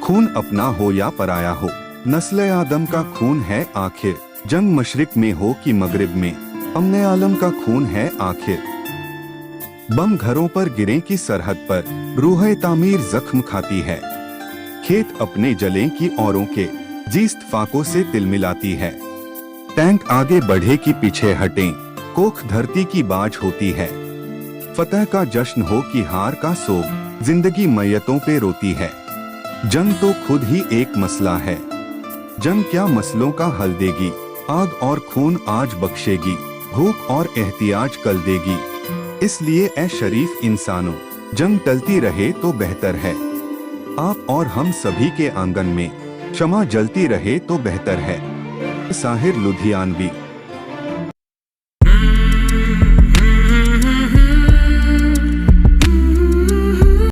खून अपना हो या पराया हो, नस्ल आदम का खून है आखिर। जंग मशरिक में हो कि मगरिब में, अमने आलम का खून है आखिर। बम घरों पर गिरे की सरहद पर, रूह तामीर जख्म खाती है। खेत अपने जले की औरों के, जीस्त फाकों से तिलमिलाती है। टैंक आगे बढ़े कि पीछे हटें, कोख धरती की बाज होती है। फतह का जश्न हो कि हार का सोग, जिंदगी मैयतों पे रोती है। जंग तो खुद ही एक मसला है, जंग क्या मसलों का हल देगी। आग और खून आज बख्शेगी, भूख और एहतियाज कल देगी। इसलिए ए शरीफ इंसानों, जंग टलती रहे तो बेहतर है। आप और हम सभी के आंगन में क्षमा जलती रहे तो बेहतर है। साहिर लुधियानवी।